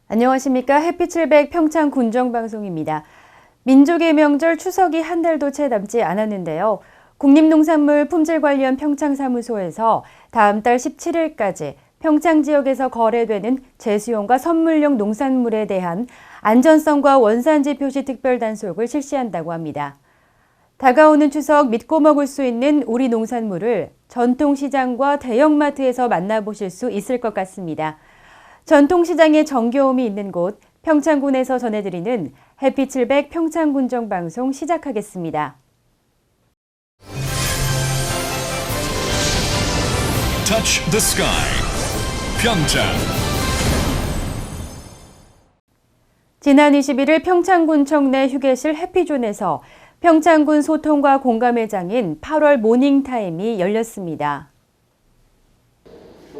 안녕하십니까. 해피700 평창 군정방송입니다. 민족의 명절 추석이 한 달도 채 남지 않았는데요. 국립농산물 품질관리원 평창사무소에서 다음 달 17일까지 평창 지역에서 거래되는 제수용과 선물용 농산물에 대한 안전성과 원산지 표시 특별 단속을 실시한다고 합니다. 다가오는 추석 믿고 먹을 수 있는 우리 농산물을 전통시장과 대형마트에서 만나보실 수 있을 것 같습니다. 전통시장에 정겨움이 있는 곳 평창군에서 전해드리는 해피700 평창군정방송 시작하겠습니다. Touch the sky. 평창. 지난 21일 평창군청 내 휴게실 해피존에서 평창군 소통과 공감의 장인 8월 모닝타임이 열렸습니다.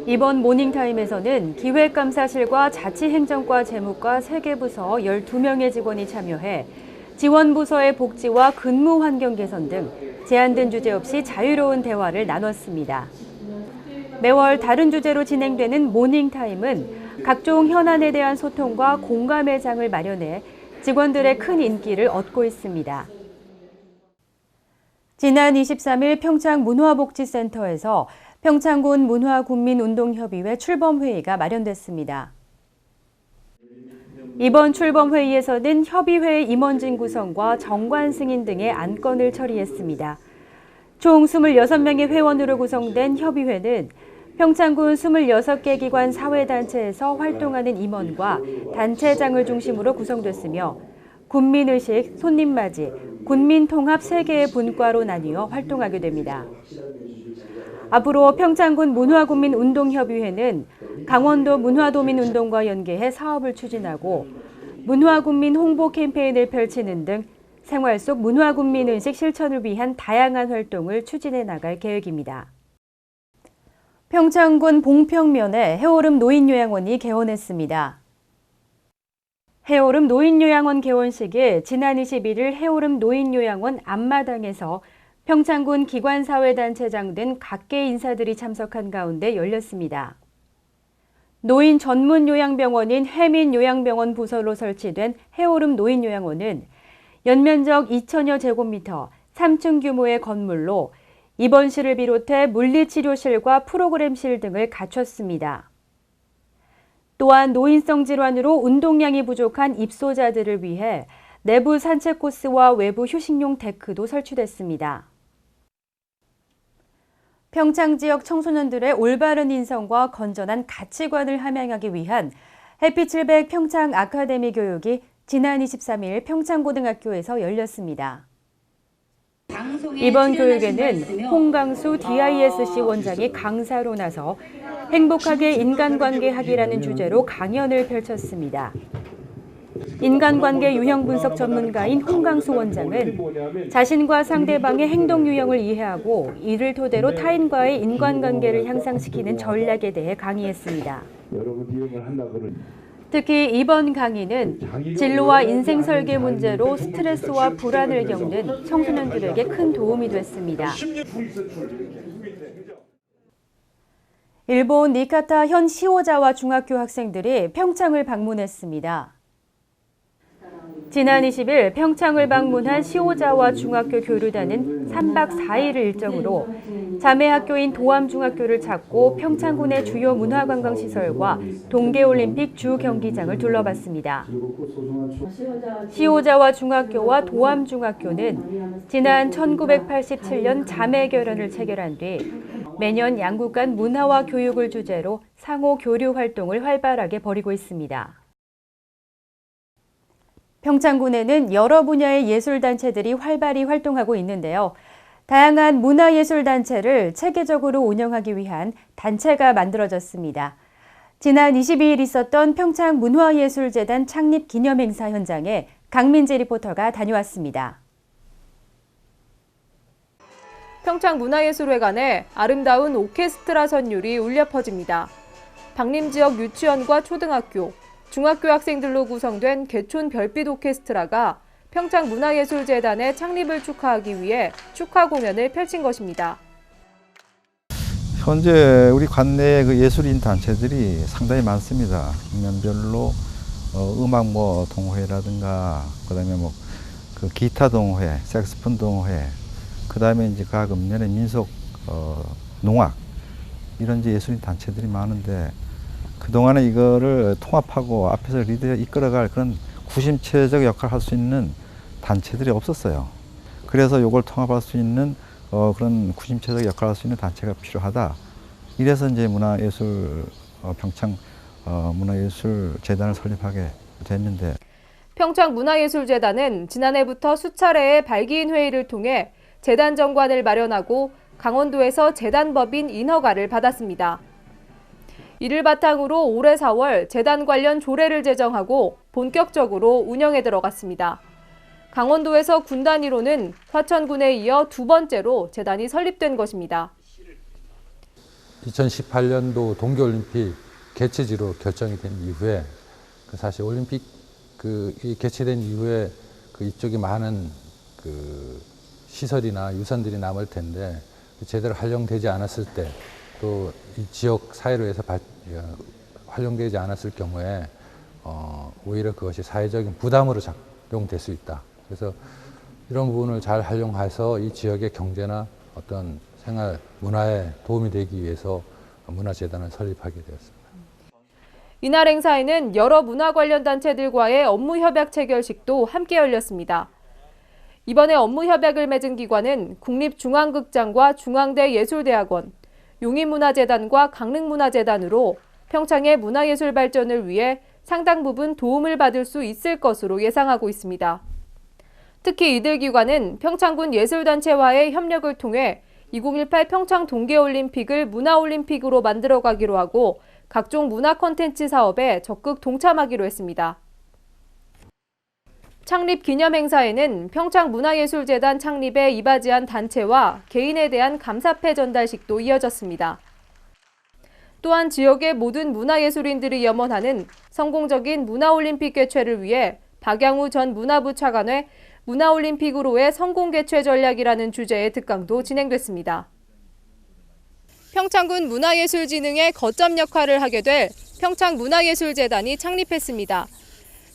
이번 모닝타임에서는 기획감사실과 자치행정과 재무과 3개 부서 12명의 직원이 참여해 지원부서의 복지와 근무 환경 개선 등 제한된 주제 없이 자유로운 대화를 나눴습니다. 매월 다른 주제로 진행되는 모닝타임은 각종 현안에 대한 소통과 공감의 장을 마련해 직원들의 큰 인기를 얻고 있습니다. 지난 23일 평창문화복지센터에서 평창군 문화군민운동협의회 출범회의가 마련됐습니다. 이번 출범회의에서는 협의회 임원진 구성과 정관 승인 등의 안건을 처리했습니다. 총 26명의 회원으로 구성된 협의회는 평창군 26개 기관 사회단체에서 활동하는 임원과 단체장을 중심으로 구성됐으며 군민의식, 손님맞이, 군민통합 3개의 분과로 나뉘어 활동하게 됩니다. 앞으로 평창군 문화군민운동협의회는 강원도 문화도민운동과 연계해 사업을 추진하고 문화군민 홍보 캠페인을 펼치는 등 생활 속 문화군민의식 실천을 위한 다양한 활동을 추진해 나갈 계획입니다. 평창군 봉평면에 해오름 노인요양원이 개원했습니다. 해오름 노인요양원 개원식이 지난 21일 해오름 노인요양원 앞마당에서 평창군 기관사회단체장 등 각계 인사들이 참석한 가운데 열렸습니다. 노인 전문 요양병원인 해민요양병원 부설로 설치된 해오름 노인요양원은 연면적 2,000여 제곱미터, 3층 규모의 건물로 입원실을 비롯해 물리치료실과 프로그램실 등을 갖췄습니다. 또한 노인성 질환으로 운동량이 부족한 입소자들을 위해 내부 산책 코스와 외부 휴식용 데크도 설치됐습니다. 평창 지역 청소년들의 올바른 인성과 건전한 가치관을 함양하기 위한 해피700 평창 아카데미 교육이 지난 23일 평창고등학교에서 열렸습니다. 이번 교육에는 홍강수 DISC 원장이 강사로 나서 행복하게 인간관계하기라는 주제로 강연을 펼쳤습니다. 인간관계 유형 분석 전문가인 홍강수 원장은 자신과 상대방의 행동 유형을 이해하고 이를 토대로 타인과의 인간관계를 향상시키는 전략에 대해 강의했습니다. 특히 이번 강의는 진로와 인생 설계 문제로 스트레스와 불안을 겪는 청소년들에게 큰 도움이 됐습니다. 일본 니카타 현 시오자와 중학교 학생들이 평창을 방문했습니다. 지난 20일 평창을 방문한 시오자와 중학교 교류단은 3박 4일을 일정으로 자매학교인 도암중학교를 찾고 평창군의 주요 문화관광시설과 동계올림픽 주 경기장을 둘러봤습니다. 시오자와 중학교와 도암중학교는 지난 1987년 자매결연을 체결한 뒤 매년 양국 간 문화와 교육을 주제로 상호 교류 활동을 활발하게 벌이고 있습니다. 평창군에는 여러 분야의 예술단체들이 활발히 활동하고 있는데요. 다양한 문화예술단체를 체계적으로 운영하기 위한 단체가 만들어졌습니다. 지난 22일 있었던 평창문화예술재단 창립 기념행사 현장에 강민재 리포터가 다녀왔습니다. 평창문화예술회관에 아름다운 오케스트라 선율이 울려 퍼집니다. 방림 지역 유치원과 초등학교, 중학교 학생들로 구성된 개촌 별빛 오케스트라가 평창문화예술재단의 창립을 축하하기 위해 축하 공연을 펼친 것입니다. 현재 우리 관내의 그 예술인 단체들이 상당히 많습니다. 국면별로 음악 뭐 동호회라든가 그다음에 뭐 그 기타 동호회, 색소폰 동호회, 그다음에 이제 각 읍면의 민속 농악 이런 이제 예술인 단체들이 많은데 그 동안에 이거를 통합하고 앞에서 리드해 이끌어갈 그런 구심체적 역할을 할 수 있는 단체들이 없었어요. 그래서 이걸 통합할 수 있는 그런 구심체적 역할을 할 수 있는 단체가 필요하다. 이래서 이제 문화예술 평창 문화예술재단을 설립하게 됐는데. 평창문화예술재단은 지난해부터 수차례의 발기인 회의를 통해 재단 정관을 마련하고 강원도에서 재단법인 인허가를 받았습니다. 이를 바탕으로 올해 4월 재단 관련 조례를 제정하고 본격적으로 운영에 들어갔습니다. 강원도에서 군 단위로는 화천군에 이어 두 번째로 재단이 설립된 것입니다. 2018년도 동계올림픽 개최지로 결정이 된 이후에 사실 올림픽 이 개최된 이후에 이쪽에 많은 시설이나 유산들이 남을 텐데 제대로 활용되지 않았을 때 또 이 지역 사회로 해서 활용되지 않았을 경우에 오히려 그것이 사회적인 부담으로 작용될 수 있다. 그래서 이런 부분을 잘 활용해서 이 지역의 경제나 어떤 생활, 문화에 도움이 되기 위해서 문화재단을 설립하게 되었습니다. 이날 행사에는 여러 문화 관련 단체들과의 업무 협약 체결식도 함께 열렸습니다. 이번에 업무 협약을 맺은 기관은 국립중앙극장과 중앙대 예술대학원, 용인문화재단과 강릉문화재단으로 평창의 문화예술 발전을 위해 상당 부분 도움을 받을 수 있을 것으로 예상하고 있습니다. 특히 이들 기관은 평창군 예술단체와의 협력을 통해 2018 평창 동계올림픽을 문화올림픽으로 만들어가기로 하고 각종 문화 콘텐츠 사업에 적극 동참하기로 했습니다. 창립 기념 행사에는 평창문화예술재단 창립에 이바지한 단체와 개인에 대한 감사패 전달식도 이어졌습니다. 또한 지역의 모든 문화예술인들이 염원하는 성공적인 문화올림픽 개최를 위해 박양우 전 문화부 차관의 문화올림픽으로의 성공 개최 전략이라는 주제의 특강도 진행됐습니다. 평창군 문화예술진흥의 거점 역할을 하게 될 평창문화예술재단이 창립했습니다.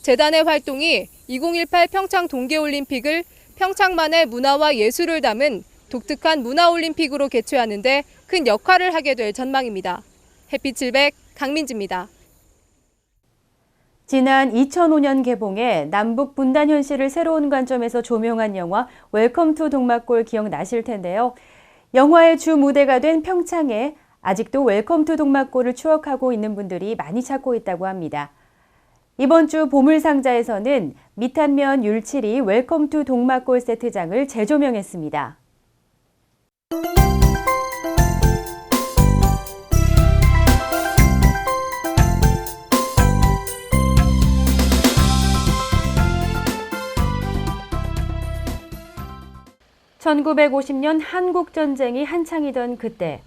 재단의 활동이 2018 평창 동계올림픽을 평창만의 문화와 예술을 담은 독특한 문화올림픽으로 개최하는 데 큰 역할을 하게 될 전망입니다. 햇빛700 강민지입니다. 지난 2005년 개봉해 남북 분단 현실을 새로운 관점에서 조명한 영화 웰컴 투 동막골 기억나실 텐데요. 영화의 주 무대가 된 평창에 아직도 웰컴 투 동막골을 추억하고 있는 분들이 많이 찾고 있다고 합니다. 이번 주 보물상자에서는 미탄면 율칠이 웰컴 투 동막골 세트장을 재조명했습니다. (1950년) 한국전쟁이 한창이던 그때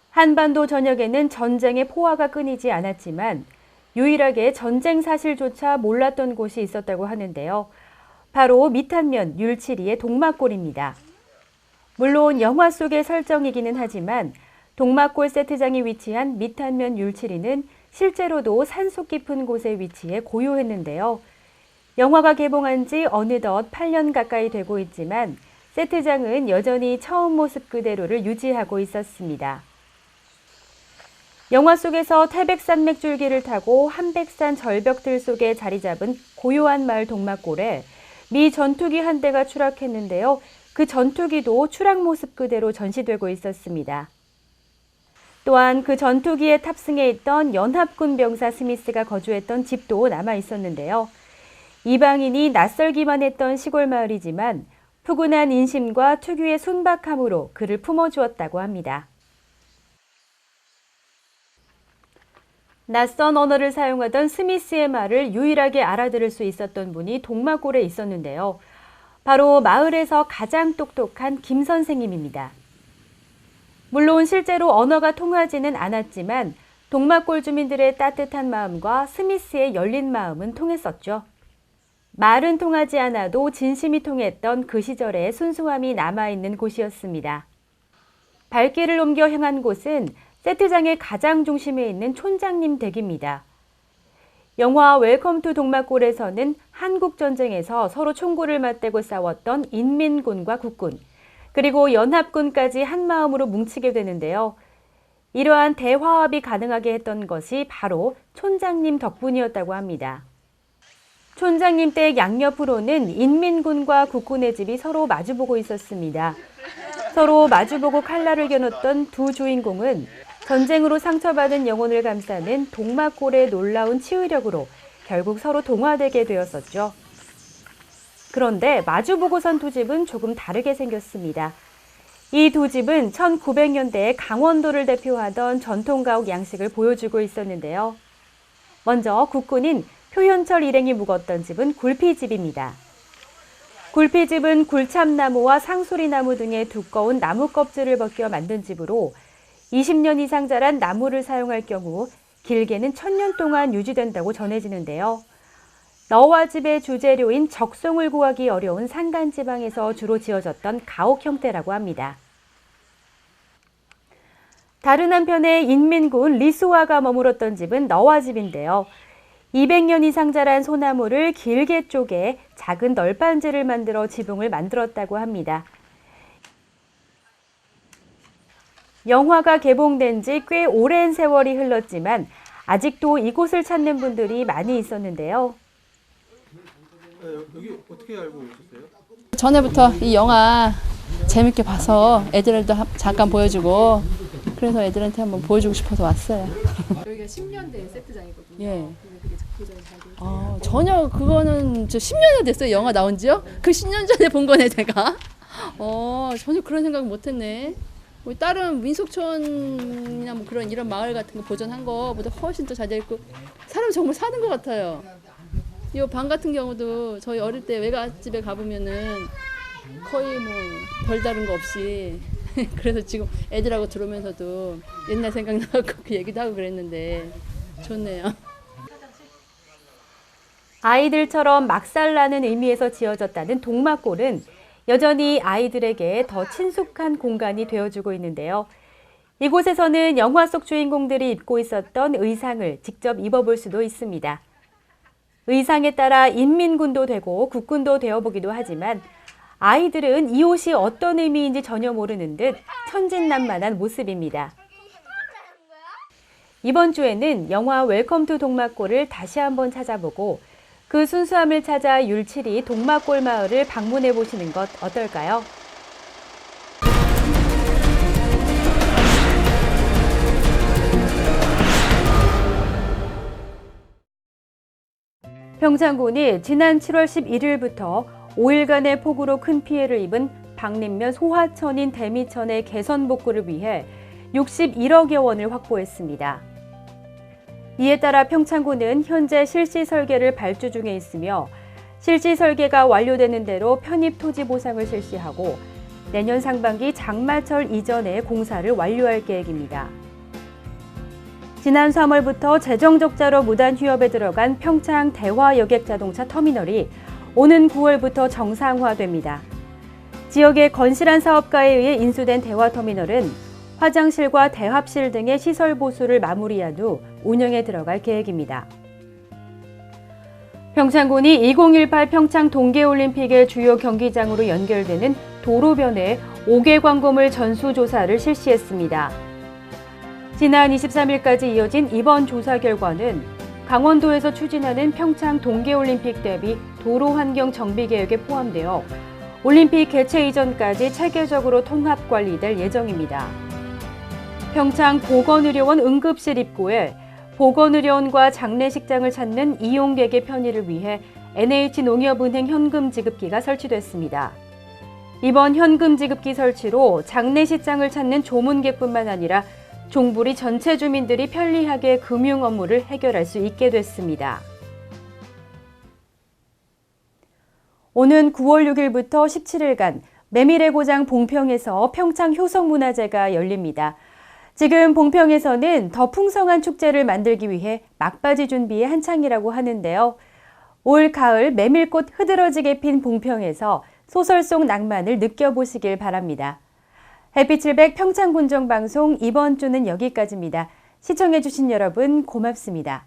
한반도 전역에는 전쟁의 포화가 끊이지 않았지만 유일하게 전쟁 사실조차 몰랐던 곳이 있었다고 하는데요. 바로 미탄면 율치리의 동막골입니다. 물론 영화 속의 설정이기는 하지만 동막골 세트장이 위치한 미탄면 율치리는 실제로도 산속 깊은 곳에 위치해 고요했는데요. 영화가 개봉한 지 어느덧 8년 가까이 되고 있지만 세트장은 여전히 처음 모습 그대로를 유지하고 있었습니다. 영화 속에서 태백산맥 줄기를 타고 한백산 절벽들 속에 자리 잡은 고요한 마을 동막골에 미 전투기 한 대가 추락했는데요. 그 전투기도 추락 모습 그대로 전시되고 있었습니다. 또한 그 전투기에 탑승해 있던 연합군 병사 스미스가 거주했던 집도 남아 있었는데요. 이방인이 낯설기만 했던 시골 마을이지만 푸근한 인심과 특유의 순박함으로 그를 품어주었다고 합니다. 낯선 언어를 사용하던 스미스의 말을 유일하게 알아들을 수 있었던 분이 동막골에 있었는데요. 바로 마을에서 가장 똑똑한 김 선생님입니다. 물론 실제로 언어가 통하지는 않았지만 동막골 주민들의 따뜻한 마음과 스미스의 열린 마음은 통했었죠. 말은 통하지 않아도 진심이 통했던 그 시절의 순수함이 남아있는 곳이었습니다. 발길을 옮겨 향한 곳은 세트장의 가장 중심에 있는 촌장님 댁입니다. 영화 웰컴 투 동막골에서는 한국전쟁에서 서로 총구를 맞대고 싸웠던 인민군과 국군, 그리고 연합군까지 한마음으로 뭉치게 되는데요. 이러한 대화합이 가능하게 했던 것이 바로 촌장님 덕분이었다고 합니다. 촌장님 댁 양옆으로는 인민군과 국군의 집이 서로 마주보고 있었습니다. 서로 마주보고 칼날을 겨눴던 두 주인공은 전쟁으로 상처받은 영혼을 감싸는 동막골의 놀라운 치유력으로 결국 서로 동화되게 되었었죠. 그런데 마주보고 선 두 집은 조금 다르게 생겼습니다. 이 두 집은 1900년대에 강원도를 대표하던 전통가옥 양식을 보여주고 있었는데요. 먼저 국군인 표현철 일행이 묵었던 집은 굴피집입니다. 굴피집은 굴참나무와 상수리나무 등의 두꺼운 나무 껍질을 벗겨 만든 집으로 20년 이상 자란 나무를 사용할 경우 길게는 1000년 동안 유지된다고 전해지는데요. 너와 집의 주재료인 적송을 구하기 어려운 산간지방에서 주로 지어졌던 가옥 형태라고 합니다. 다른 한편에 인민군 리수아가 머물었던 집은 너와 집인데요. 200년 이상 자란 소나무를 길게 쪼개 작은 널빤지를 만들어 지붕을 만들었다고 합니다. 영화가 개봉된 지 꽤 오랜 세월이 흘렀지만 아직도 이곳을 찾는 분들이 많이 있었는데요. 여기 어떻게 알고 오셨어요? 전에부터 이 영화 재밌게 봐서 애들도 잠깐 보여주고 그래서 애들한테 한번 보여주고 싶어서 왔어요. 여기가 10년대 세트장이거든요. 예. 근데 그게 작품전이 잘 돼. 전혀 그거는 10년이 됐어요. 영화 나온 지요? 그 10년 전에 본 거네 제가. 전혀 그런 생각 못했네. 우리 다른 민속촌이나 뭐 그런 이런 마을 같은 거 보존한 거보다 훨씬 더 잘 돼 있고 사람 정말 사는 것 같아요. 이 방 같은 경우도 저희 어릴 때 외갓집에 가보면은 거의 뭐 별다른 거 없이 그래서 지금 애들하고 들어오면서도 옛날 생각나고 그 얘기도 하고 그랬는데 좋네요. 아이들처럼 막살나는 의미에서 지어졌다는 동막골은 여전히 아이들에게 더 친숙한 공간이 되어주고 있는데요. 이곳에서는 영화 속 주인공들이 입고 있었던 의상을 직접 입어볼 수도 있습니다. 의상에 따라 인민군도 되고 국군도 되어보기도 하지만 아이들은 이 옷이 어떤 의미인지 전혀 모르는 듯 천진난만한 모습입니다. 이번 주에는 영화 웰컴 투 동막골을 다시 한번 찾아보고 그 순수함을 찾아 율칠이 동막골 마을을 방문해 보시는 것 어떨까요? 평창군이 지난 7월 11일부터 5일간의 폭우로 큰 피해를 입은 방림면 소하천인 대미천의 개선 복구를 위해 61억여 원을 확보했습니다. 이에 따라 평창군은 현재 실시 설계를 발주 중에 있으며 실시 설계가 완료되는 대로 편입 토지 보상을 실시하고 내년 상반기 장마철 이전에 공사를 완료할 계획입니다. 지난 3월부터 재정 적자로 무단 휴업에 들어간 평창 대화 여객 자동차 터미널이 오는 9월부터 정상화됩니다. 지역의 건실한 사업가에 의해 인수된 대화 터미널은 화장실과 대합실 등의 시설 보수를 마무리한 후 운영에 들어갈 계획입니다. 평창군이 2018 평창 동계올림픽의 주요 경기장으로 연결되는 도로변에 5개 광고물 전수조사를 실시했습니다. 지난 23일까지 이어진 이번 조사 결과는 강원도에서 추진하는 평창 동계올림픽 대비 도로 환경 정비 계획에 포함되어 올림픽 개최 이전까지 체계적으로 통합 관리될 예정입니다. 평창 보건의료원 응급실 입구에 보건의료원과 장례식장을 찾는 이용객의 편의를 위해 NH농협은행 현금 지급기가 설치됐습니다. 이번 현금 지급기 설치로 장례식장을 찾는 조문객뿐만 아니라 종부리 전체 주민들이 편리하게 금융 업무를 해결할 수 있게 됐습니다. 오는 9월 6일부터 17일간 메밀의 고장 봉평에서 평창 효성문화제가 열립니다. 지금 봉평에서는 더 풍성한 축제를 만들기 위해 막바지 준비에 한창이라고 하는데요. 올 가을 메밀꽃 흐드러지게 핀 봉평에서 소설 속 낭만을 느껴보시길 바랍니다. 햇빛700 평창군정방송 이번 주는 여기까지입니다. 시청해주신 여러분 고맙습니다.